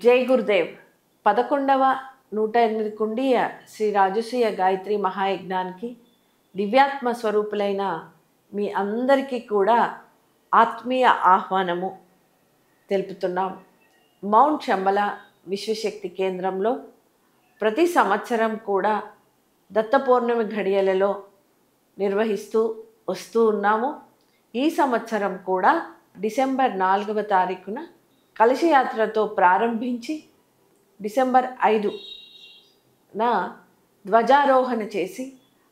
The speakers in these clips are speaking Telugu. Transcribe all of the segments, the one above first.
జై గురుదేవ్ 11వ 108 కుండీయ శ్రీ రాజసూయ గాయత్రి మహాయజ్ఞానికి దివ్యాత్మ స్వరూపులైన మీ అందరికీ కూడా ఆత్మీయ ఆహ్వానము తెలుపుతున్నాం. మౌంట్ శంబల విశ్వశక్తి కేంద్రంలో ప్రతి సంవత్సరం కూడా దత్త పౌర్ణమి ఘడియలలో నిర్వహిస్తూ వస్తూ ఉన్నాము. ఈ సంవత్సరం కూడా డిసెంబర్ 4వ తారీఖున కలశయాత్రతో ప్రారంభించి డిసెంబర్ 5న ధ్వజారోహణ చేసి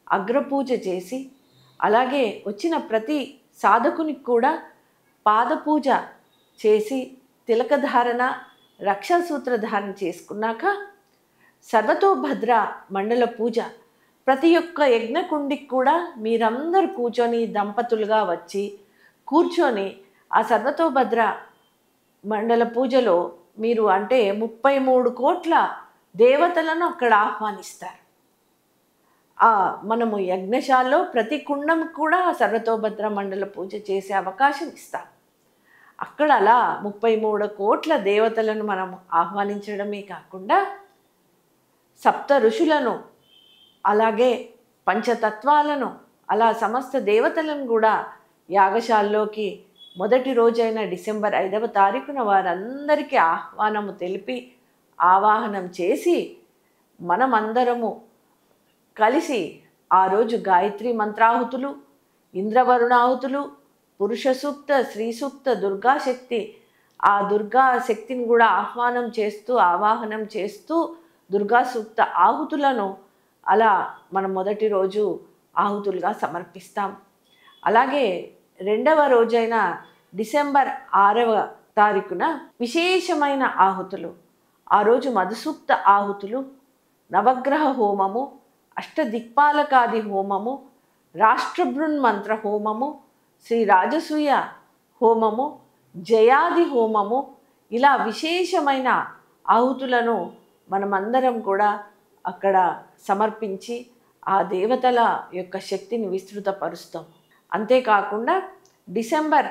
అగ్రపూజ చేసి అలాగే వచ్చిన ప్రతి సాధకునికి కూడా పాదపూజ చేసి తిలకధారణ రక్షాసూత్రధారణ చేసుకున్నాక సర్వతోభద్ర మండల పూజ ప్రతి ఒక్క యజ్ఞకుండికి కూడా మీరందరూ కూర్చొని దంపతులుగా వచ్చి కూర్చొని ఆ సర్వతోభద్ర మండల పూజలో మీరు అంటే 33 కోట్ల దేవతలను అక్కడ ఆహ్వానిస్తారు. మనము యజ్ఞశాలలో ప్రతి కుండం కూడా సర్వతోభద్ర మండల పూజ చేసే అవకాశం ఇస్తాం. అక్కడ అలా 33 కోట్ల దేవతలను మనం ఆహ్వానించడమే కాకుండా సప్త ఋషులను అలాగే పంచతత్వాలను అలా సమస్త దేవతలను కూడా యాగశాలలోకి మొదటి రోజైన డిసెంబర్ 5వ తారీఖున వారందరికీ ఆహ్వానము తెలిపి ఆవాహనం చేసి మనమందరము కలిసి ఆ రోజు గాయత్రి మంత్రాహుతులు, ఇంద్రవరుణాహుతులు, పురుష సూక్త, శ్రీ సూక్త, దుర్గాశక్తి ఆ దుర్గాశక్తిని కూడా ఆహ్వానం చేస్తూ ఆవాహనం చేస్తూ దుర్గా సూక్త ఆహుతులను అలా మనం మొదటి రోజు ఆహుతులుగా సమర్పిస్తాం. అలాగే రెండవ రోజైన డిసెంబర్ 6వ తారీఖున విశేషమైన ఆహుతులు, ఆ రోజు మధుసూక్త ఆహుతులు, నవగ్రహ హోమము, అష్టదిక్పాలకాది హోమము, రాష్ట్రబృన్మంత్ర హోమము, శ్రీ రాజసూయ హోమము, జయాది హోమము, ఇలా విశేషమైన ఆహుతులను మనమందరం కూడా అక్కడ సమర్పించి ఆ దేవతల యొక్క శక్తిని విస్తృతపరుస్తాం. అంతేకాకుండా డిసెంబర్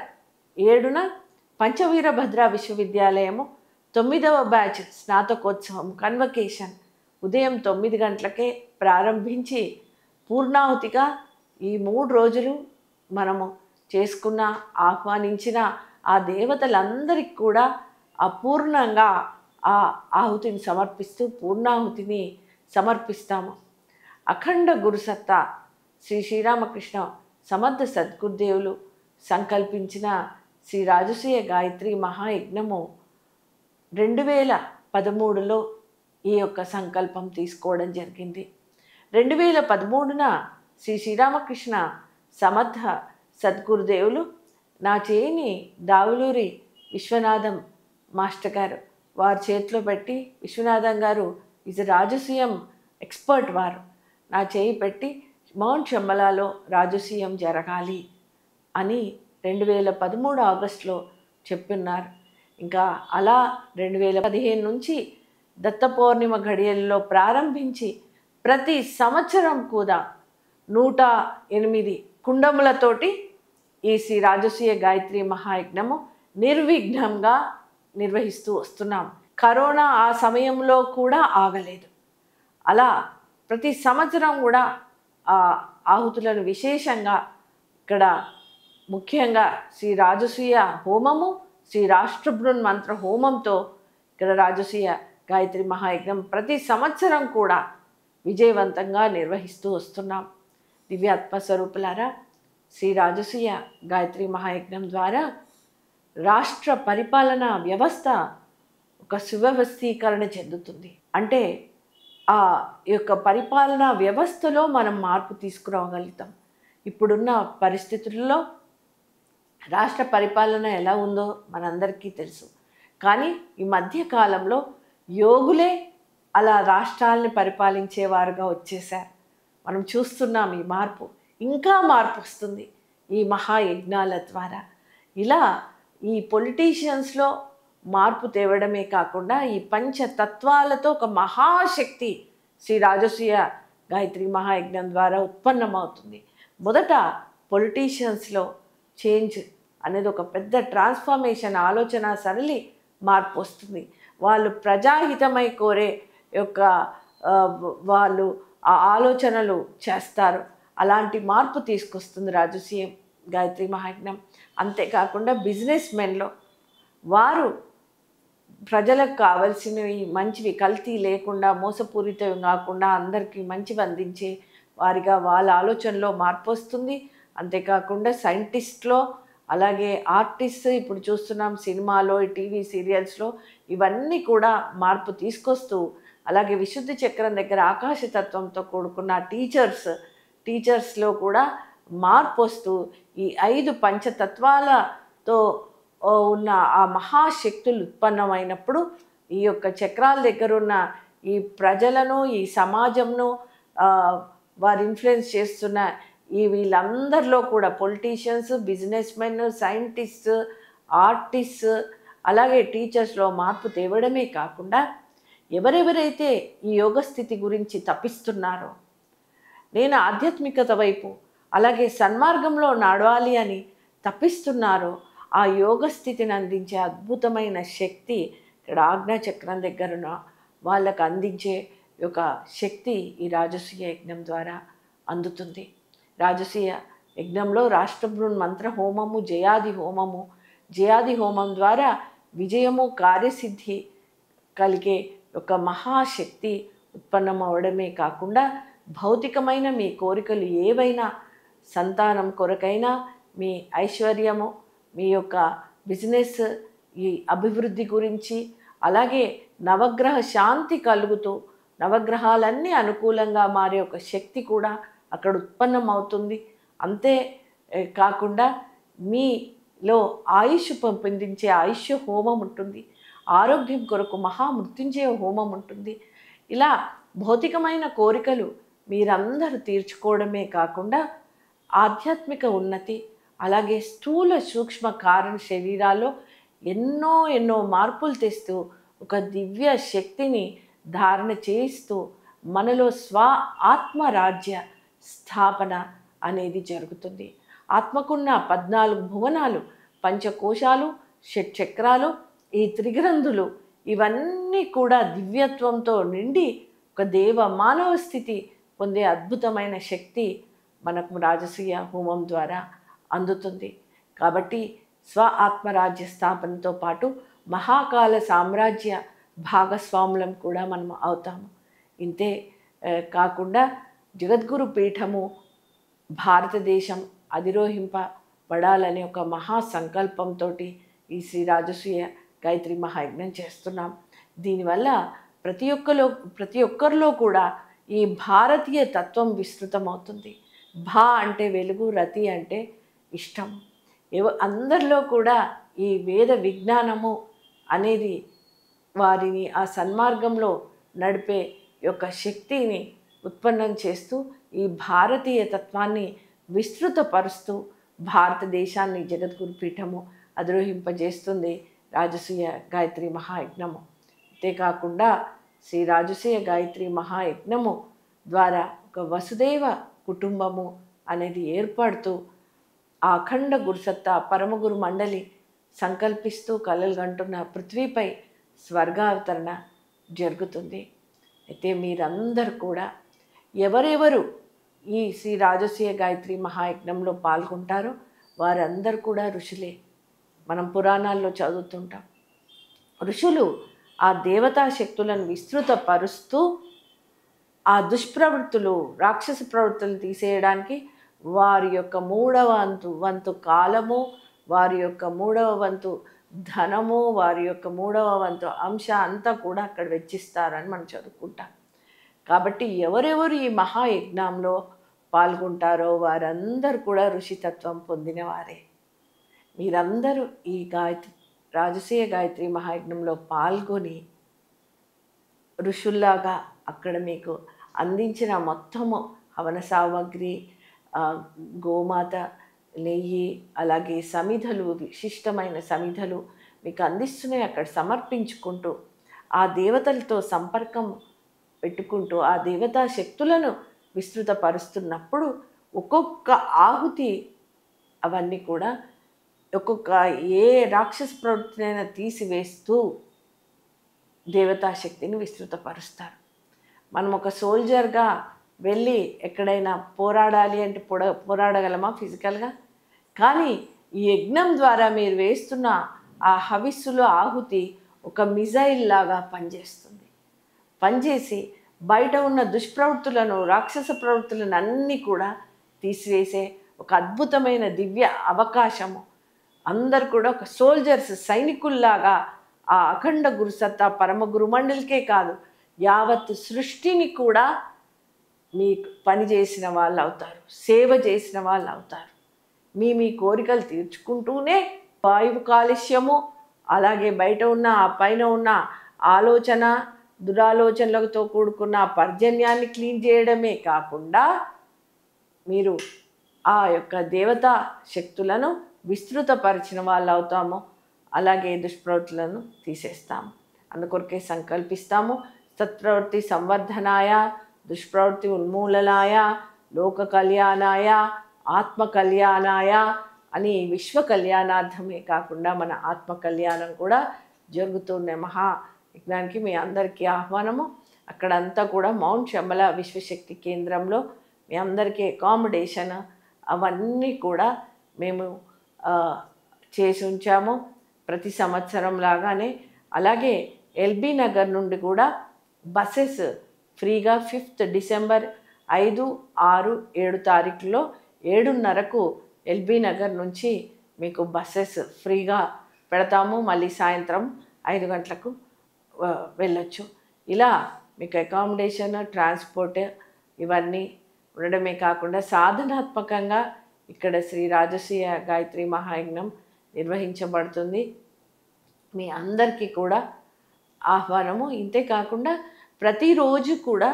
7న పంచవీరభద్ర విశ్వవిద్యాలయము 9వ బ్యాచ్ స్నాతకోత్సవం కన్వకేషన్ ఉదయం 9 గంటలకే ప్రారంభించి పూర్ణాహుతిగా ఈ 3 రోజులు మనము చేసుకున్న ఆహ్వానించిన ఆ దేవతలందరికీ కూడా అపూర్ణంగా ఆ ఆహుతిని సమర్పిస్తూ పూర్ణాహుతిని సమర్పిస్తాము. అఖండ గురుసత్తా శ్రీ శ్రీరామకృష్ణ సమర్థ సద్గురుదేవులు సంకల్పించిన శ్రీ రాజసూయ గాయత్రి మహాయజ్ఞము 2013లో ఈ యొక్క సంకల్పం తీసుకోవడం జరిగింది. 2013న శ్రీ శ్రీరామకృష్ణ సమర్థ సద్గురుదేవులు నా చేయిని దావులూరి విశ్వనాథం మాస్టర్ గారు వారి చేతిలో పెట్టి, విశ్వనాథం గారు ఈజ్ రాజసూయం ఎక్స్పర్ట్, వారు నా చేయి పెట్టి మౌంట్ శంబలాలో రాజసూయం జరగాలి అని 2013 ఆగస్టులో చెప్పున్నారు. ఇంకా అలా 2015 నుంచి దత్త పౌర్ణిమ ఘడియల్లో ప్రారంభించి ప్రతి సంవత్సరం కూడా 108 కుండములతోటి ఈ శ్రీ రాజసూయ గాయత్రి మహాయజ్ఞము నిర్విఘ్నంగా నిర్వహిస్తూ వస్తున్నాం. కరోనా ఆ సమయంలో కూడా ఆగలేదు. అలా ప్రతి సంవత్సరం కూడా ఆహుతులను విశేషంగా ఇక్కడ ముఖ్యంగా శ్రీ రాజసూయ హోమము, శ్రీ రాష్ట్రబృన్ మంత్ర హోమంతో ఇక్కడ రాజసూయ గాయత్రి మహాయజ్ఞం ప్రతి సంవత్సరం కూడా విజయవంతంగా నిర్వహిస్తూ వస్తున్నాం. దివ్యాత్మ స్వరూపులారా, శ్రీ రాజసూయ గాయత్రి మహాయజ్ఞం ద్వారా రాష్ట్ర పరిపాలనా వ్యవస్థ ఒక సువ్యవస్థీకరణ చెందుతుంది. అంటే ఆ యొక్క పరిపాలనా వ్యవస్థలో మనం మార్పు తీసుకురాగలుగుతాం. ఇప్పుడున్న పరిస్థితుల్లో రాష్ట్ర పరిపాలన ఎలా ఉందో మనందరికీ తెలుసు. కానీ ఈ మధ్యకాలంలో యోగులే అలా రాష్ట్రాలని పరిపాలించేవారుగా వచ్చేసారు. మనం చూస్తున్నాం ఈ మార్పు. ఇంకా మార్పు వస్తుంది ఈ మహాయజ్ఞాల ద్వారా. ఇలా ఈ పొలిటీషియన్స్లో మార్పు తేవడమే కాకుండా ఈ పంచతత్వాలతో ఒక మహాశక్తి శ్రీ రాజసూయ గాయత్రి మహాయజ్ఞం ద్వారా ఉత్పన్నమవుతుంది. మొదట పొలిటీషియన్స్లో చేంజ్ అనేది ఒక పెద్ద ట్రాన్స్ఫర్మేషన్ ఆలోచన సరళి మార్పు వస్తుంది. వాళ్ళు ప్రజాహితమై కోరే యొక్క ఆ, వాళ్ళు ఆ ఆలోచనలు చేస్తారు. అలాంటి మార్పు తీసుకొస్తుంది రాజసూయ గాయత్రి మహాయజ్ఞం. అంతేకాకుండా బిజినెస్ మెన్లో వారు ప్రజలకు కావలసినవి మంచివి, కల్తీ లేకుండా మోసపూరితం కాకుండా అందరికీ మంచివి అందించే వారిగా వాళ్ళ ఆలోచనలో మార్పు వస్తుంది. అంతేకాకుండా సైంటిస్ట్లో, అలాగే ఆర్టిస్ట్, ఇప్పుడు చూస్తున్నాం సినిమాలో, టీవీ సీరియల్స్లో, ఇవన్నీ కూడా మార్పు తీసుకొస్తూ, అలాగే విశుద్ధి చక్రం దగ్గర ఆకాశతత్వంతో కూడుకున్న టీచర్స్లో కూడా మార్పు వస్తూ ఈ 5 పంచతత్వాలతో ఉన్న ఆ మహాశక్తులు ఉత్పన్నమైనప్పుడు ఈ యొక్క చక్రాల దగ్గర ఉన్న ఈ ప్రజలను, ఈ సమాజంను వారు ఇన్ఫ్లుయెన్స్ చేస్తున్న ఈ వీళ్ళందరిలో కూడా politicians, business men, scientist, artist, అలాగే టీచర్స్లో మార్పు తేవడమే కాకుండా ఎవరెవరైతే ఈ యోగ స్థితి గురించి తపిస్తున్నారో, నేను ఆధ్యాత్మికత వైపు అలాగే సన్మార్గంలో నడవాలి అని తపిస్తున్నారో, ఆ యోగ స్థితిని అందించే అద్భుతమైన శక్తి ఇక్కడ ఆజ్ఞాచక్రం దగ్గరున్న వాళ్ళకు అందించే ఒక శక్తి ఈ రాజసూయ యజ్ఞం ద్వారా అందుతుంది. రాజసూయ యజ్ఞంలో రాష్ట్రబృన్ మంత్ర హోమము, జయాది హోమం ద్వారా విజయము, కార్యసిద్ధి కలిగే ఒక మహాశక్తి ఉత్పన్నం అవడమే కాకుండా భౌతికమైన మీ కోరికలు ఏవైనా, సంతానం కొరకైనా, మీ ఐశ్వర్యము, మీ యొక్క బిజినెస్ ఈ అభివృద్ధి గురించి, అలాగే నవగ్రహ శాంతి కలుగుతూ నవగ్రహాలన్నీ అనుకూలంగా మారే ఒక శక్తి కూడా అక్కడ ఉత్పన్నం అవుతుంది. అంతే కాకుండా మీలో ఆయుష్ పెంపొందించే ఆయుష్ హోమం ఉంటుంది, ఆరోగ్యం కొరకు మహామృత్యుంజయ హోమం ఉంటుంది. ఇలా భౌతికమైన కోరికలు మీరందరూ తీర్చుకోవడమే కాకుండా ఆధ్యాత్మిక ఉన్నతి, అలాగే స్థూల సూక్ష్మ కారణ శరీరాల్లో ఎన్నో మార్పులు తెస్తూ ఒక దివ్య శక్తిని ధారణ చేయిస్తూ మనలో ఆత్మరాజ్య స్థాపన అనేది జరుగుతుంది. ఆత్మకున్న 14 భువనాలు, పంచకోశాలు, షట్చక్రాలు, ఈ త్రిగ్రంథులు, ఇవన్నీ కూడా దివ్యత్వంతో నిండి ఒక మానవ స్థితి పొందే అద్భుతమైన శక్తి మనకు రాజసూయ హోమం ద్వారా అందుతుంది. కాబట్టి ఆత్మరాజ్య స్థాపనతో పాటు మహాకాల సామ్రాజ్య భాగస్వాములం కూడా మనం అవుతాము. ఇంతే కాకుండా జగద్గురు పీఠము భారతదేశం అధిరోహింపబడాలనే ఒక మహా సంకల్పంతో ఈ శ్రీ రాజసూయ గాయత్రి మహాయజ్ఞం చేస్తున్నాం. దీనివల్ల ప్రతి ఒక్కరిలో కూడా ఈ భారతీయ తత్వం విస్తృతమవుతుంది. భా అంటే వెలుగు, రతి అంటే ఇష్టం. అందరిలో కూడా ఈ వేద విజ్ఞానము అనేది వారిని ఆ సన్మార్గంలో నడిపే యొక్క శక్తిని ఉత్పన్నం చేస్తూ ఈ భారతీయ తత్వాన్ని విస్తృతపరుస్తూ భారతదేశాన్ని జగద్గురు పీఠము అధిరోహింపజేస్తుంది రాజసూయ గాయత్రి మహాయజ్ఞము. అంతేకాకుండా శ్రీ రాజసూయ గాయత్రి మహాయజ్ఞము ద్వారా ఒక వసుదైవ కుటుంబము అనేది ఏర్పడుతూ ఆ అఖండ గురుసత్తా పరమగురు మండలి సంకల్పిస్తూ కలలుగంటున్న పృథ్వీపై స్వర్గావతరణ జరుగుతుంది. అయితే మీరందరూ కూడా ఎవరెవరు ఈ శ్రీ రాజసూయ గాయత్రి మహాయజ్ఞంలో పాల్గొంటారో వారందరూ కూడా ఋషులే. మనం పురాణాల్లో చదువుతుంటాం. ఋషులు ఆ దేవతా శక్తులను విస్తృతపరుస్తూ ఆ దుష్ప్రవృత్తులు, రాక్షస ప్రవృత్తులు తీసేయడానికి వారి యొక్క 3వ వంతు కాలము, వారి యొక్క 3వ వంతు ధనము, వారి యొక్క 3వ వంతు అంశ అంతా కూడా అక్కడ వెచ్చిస్తారని మనం చదువుకుంటాం. కాబట్టి ఎవరెవరు ఈ మహాయజ్ఞంలో పాల్గొంటారో వారందరూ కూడా ఋషితత్వం పొందినవారే. మీరందరూ ఈ రాజసూయ గాయత్రి మహాయజ్ఞంలో పాల్గొని ఋషుల్లాగా అక్కడ మీకు అందించిన మొత్తము హవన సామగ్రి, గోమాత నెయ్యి, అలాగే సమిధలు, విశిష్టమైన సమిధలు మీకు అందిస్తున్నాయి. అక్కడ సమర్పించుకుంటూ ఆ దేవతలతో సంపర్కం పెట్టుకుంటూ ఆ దేవతా శక్తులను విస్తృతపరుస్తున్నప్పుడు ఒక్కొక్క ఆహుతి అవన్నీ కూడా ఒక్కొక్క ఏ రాక్షస ప్రవృత్తినైనా తీసివేస్తూ దేవతాశక్తిని విస్తృతపరుస్తారు. మనం ఒక సోల్జర్గా వెళ్ళి ఎక్కడైనా పోరాడాలి అంటే పోరాడగలమా ఫిజికల్గా? కానీ ఈ యజ్ఞం ద్వారా మీరు వేస్తున్న ఆ హవిస్సులో ఆహుతి ఒక మిజైల్ లాగా పనిచేస్తుంది. పనిచేసి బయట ఉన్న దుష్ప్రవృత్తులను, రాక్షస ప్రవృత్తులను అన్నీ కూడా తీసివేసే ఒక అద్భుతమైన దివ్య అవకాశము. అందరు కూడా ఒక సోల్జర్స్, సైనికుల్లాగా ఆ అఖండ గురుసత్తా పరమ గురుమండలికే కాదు, యావత్ సృష్టిని కూడా మీకు పని చేసిన వాళ్ళు అవుతారు, సేవ చేసిన వాళ్ళు అవుతారు. మీ కోరికలు తీర్చుకుంటూనే వాయువు కాలుష్యము, అలాగే బయట ఉన్న ఆ పైన ఉన్న ఆలోచన దురాలోచనలతో కూడుకున్న పర్జన్యాన్ని క్లీన్ చేయడమే కాకుండా మీరు ఆ యొక్క దేవతా శక్తులను విస్తృతపరిచిన వాళ్ళు అవుతాము. అలాగే దుష్ప్రవృత్తులను తీసేస్తాము. అందుకొరకే సంకల్పిస్తాము, సత్ప్రవృత్తి సంవర్ధనాయ, దుష్ప్రవృత్తి ఉన్మూలనాయ, లోక కళ్యాణాయ, ఆత్మ కళ్యాణాయ అని విశ్వ కళ్యాణార్థమే కాకుండా మన ఆత్మ కళ్యాణం కూడా జరుగుతున్న మహాయజ్ఞానికి మీ అందరికీ ఆహ్వానము. అక్కడంతా కూడా మౌంట్ శంబల విశ్వశక్తి కేంద్రంలో మీ అందరికీ అకామిడేషన్ అవన్నీ కూడా మేము చేసి ఉంచాము ప్రతి సంవత్సరం లాగానే. అలాగే ఎల్బీ నగర్ నుండి కూడా బస్సెస్ ఫ్రీగా 5th డిసెంబర్ 5, 6, 7 తారీఖులో 7:30కు ఎల్బీ నగర్ నుంచి మీకు బస్సెస్ ఫ్రీగా పెడతాము. మళ్ళీ సాయంత్రం 5 గంటలకు వెళ్ళొచ్చు. ఇలా మీకు అకామిడేషన్, ట్రాన్స్పోర్ట్ ఇవన్నీ ఉండడమే కాకుండా సాధనాత్మకంగా ఇక్కడ శ్రీ రాజసూయ గాయత్రి మహాయజ్ఞం నిర్వహించబడుతుంది. మీ అందరికీ కూడా ఆహ్వానము. ఇంతే కాకుండా ప్రతిరోజు కూడా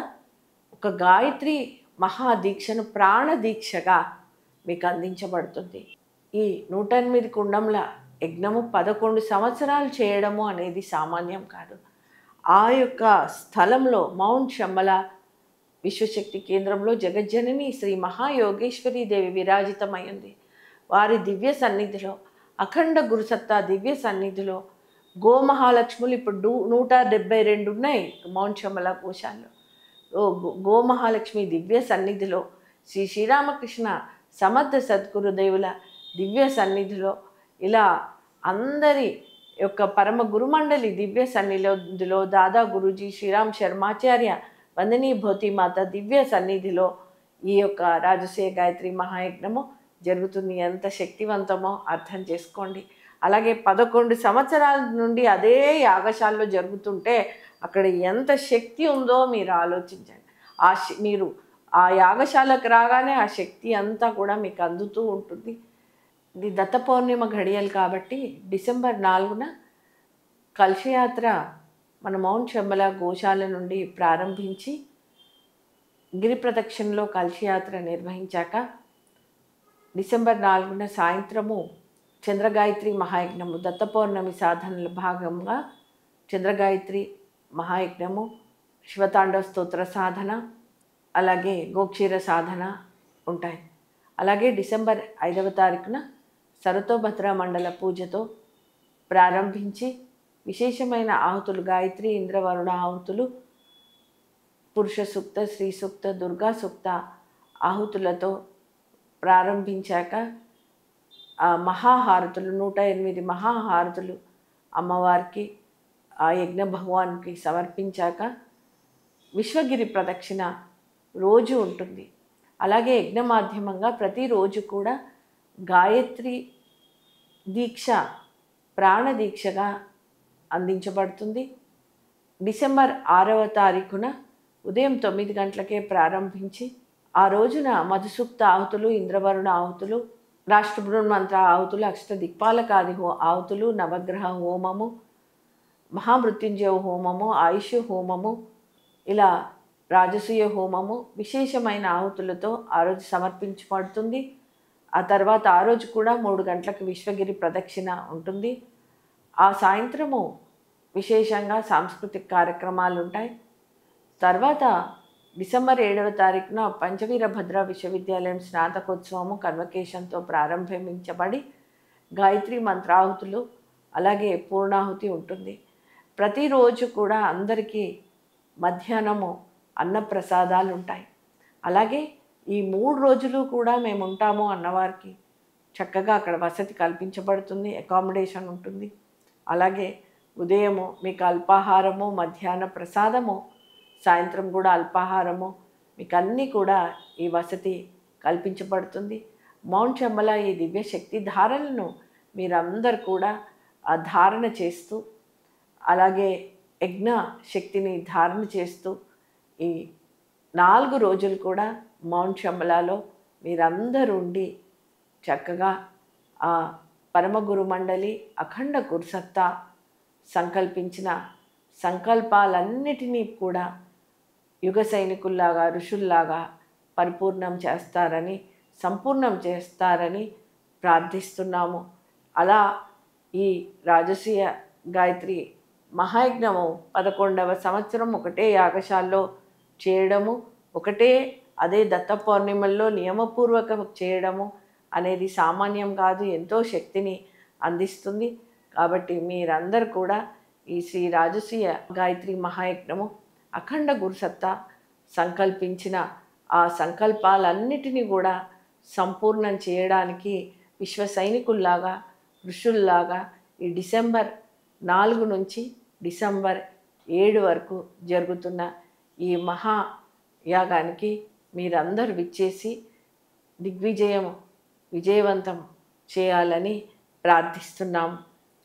ఒక గాయత్రి మహాదీక్షను ప్రాణదీక్షగా మీకు అందించబడుతుంది. ఈ 108 కుండముల యజ్ఞము 11 సంవత్సరాలు చేయడము అనేది సామాన్యం కాదు. ఆ యొక్క స్థలంలో మౌంట్ శంబల విశ్వశక్తి కేంద్రంలో జగజ్జనని శ్రీ మహాయోగేశ్వరీ దేవి విరాజితమైంది. వారి దివ్య సన్నిధిలో, అఖండ గురుసత్తా దివ్య సన్నిధిలో గోమహాలక్ష్ములు ఇప్పుడు 172 ఉన్నాయి మౌంట్ శంబల కోశాల్లో. గోమహాలక్ష్మి దివ్య సన్నిధిలో, శ్రీ శ్రీరామకృష్ణ సమర్థ సద్గురుదేవుల దివ్య సన్నిధిలో, ఇలా అందరి యొక్క పరమ గురుమండలి దివ్య సన్నిధిలో, దాదా గురూజీ శ్రీరామ్ శర్మాచార్య వందనీ భోతిమాత దివ్య సన్నిధిలో ఈ యొక్క రాజసూయ గాయత్రి మహాయజ్ఞము జరుగుతుంది. ఎంత శక్తివంతమో అర్థం చేసుకోండి. అలాగే 11 సంవత్సరాల నుండి అదే యాగశాలలో జరుగుతుంటే అక్కడ ఎంత శక్తి ఉందో మీరు ఆలోచించండి. మీరు ఆ యాగశాలకు రాగానే ఆ శక్తి అంతా కూడా మీకు అందుతూ ఉంటుంది. ఇది దత్త పౌర్ణిమ ఘడియలు కాబట్టి డిసెంబర్ 4న కలశయాత్ర మన మౌంట్ శంబల గోశాల నుండి ప్రారంభించి గిరి ప్రదక్షిణలో కలశయాత్ర నిర్వహించాక డిసెంబర్ 4న సాయంత్రము చంద్రగాయత్రి మహాయజ్ఞము, దత్త పౌర్ణమి సాధనల భాగంగా చంద్రగాయత్రి మహాయజ్ఞము, శివతాండవ స్తోత్ర సాధన, అలాగే గోక్షీర సాధన ఉంటాయి. అలాగే డిసెంబర్ 5వ తారీఖున సరతోభద్ర మండల పూజతో ప్రారంభించి విశేషమైన ఆహుతులు గాయత్రి, ఇంద్రవరుణ ఆహుతులు, పురుష సూక్త, శ్రీ సూక్త, దుర్గా సూక్త ఆహుతులతో ప్రారంభించాక ఆ మహాహారతులు 108 మహాహారతులు అమ్మవారికి ఆ యజ్ఞ భగవాన్కి సమర్పించాక విశ్వగిరి ప్రదక్షిణ రోజు ఉంటుంది. అలాగే యజ్ఞ మాధ్యమంగా ప్రతిరోజు కూడా గాయత్రి దీక్ష ప్రాణదీక్షగా అందించబడుతుంది. డిసెంబర్ 6వ తారీఖున ఉదయం 9 గంటలకే ప్రారంభించి ఆ రోజున మధుసూక్త ఆహుతులు, ఇంద్రవరుణ ఆహుతులు, రాష్ట్రబృహన్మంత్ర ఆహుతులు, అష్ట దిక్పాలకాది ఆహుతులు, నవగ్రహ హోమము, మహామృత్యుంజయ హోమము, ఆయుష్ హోమము, ఇలా రాజసూయ హోమము విశేషమైన ఆహుతులతో ఆ రోజు సమర్పించబడుతుంది. ఆ తర్వాత ఆ రోజు కూడా 3 గంటలకు విశ్వగిరి ప్రదక్షిణ ఉంటుంది. ఆ సాయంత్రము విశేషంగా సాంస్కృతిక కార్యక్రమాలు ఉంటాయి. తర్వాత డిసెంబర్ 7వ తారీఖున పంచవీరభద్ర విశ్వవిద్యాలయం స్నాతకోత్సవము కన్వకేషన్తో ప్రారంభించబడి గాయత్రి మంత్రాహుతులు అలాగే పూర్ణాహుతి ఉంటుంది. ప్రతిరోజు కూడా అందరికీ మధ్యాహ్నము అన్నప్రసాదాలు ఉంటాయి. అలాగే ఈ 3 రోజులు కూడా మేము ఉంటాము అన్నవారికి చక్కగా అక్కడ వసతి కల్పించబడుతుంది, అకామిడేషన్ ఉంటుంది. అలాగే ఉదయము మీకు అల్పాహారము, మధ్యాహ్న ప్రసాదము, సాయంత్రం కూడా అల్పాహారము, మీకు అన్నీ కూడా ఈ వసతి కల్పించబడుతుంది. మౌంట్ శంబల ఈ దివ్య శక్తి ధారలను మీరందరూ కూడా ఆ ధారణ చేస్తూ, అలాగే యజ్ఞ శక్తిని ధారణ చేస్తూ ఈ 4 రోజులు కూడా మౌంట్ శంబలలో మీరందరూ ఉండి చక్కగా ఆ పరమగురు మండలి అఖండ గురుసత్తా సంకల్పించిన సంకల్పాలన్నిటినీ కూడా యుగ సైనికుల్లాగా, ఋషుల్లాగా పరిపూర్ణం చేస్తారని, సంపూర్ణం చేస్తారని ప్రార్థిస్తున్నాము. అలా ఈ రాజసీయ గాయత్రి మహాయజ్ఞము 11వ సంవత్సరం ఒకటే యాగశాలలో చేయడము, ఒకటే అదే దత్త పౌర్ణిమల్లో నియమపూర్వకం చేయడము అనేది సామాన్యం కాదు, ఎంతో శక్తిని అందిస్తుంది. కాబట్టి మీరందరూ కూడా ఈ శ్రీ రాజసీయ గాయత్రి మహాయజ్ఞము అఖండ గురుసత్తా సంకల్పించిన ఆ సంకల్పాలన్నిటినీ కూడా సంపూర్ణం చేయడానికి విశ్వ సైనికుల్లాగా, ఋషుల్లాగా ఈ డిసెంబర్ 4 నుంచి డిసెంబర్ 7 వరకు జరుగుతున్న ఈ మహాయాగానికి మీరందరూ విచ్చేసి విజయవంతం చేయాలని ప్రార్థిస్తున్నాము.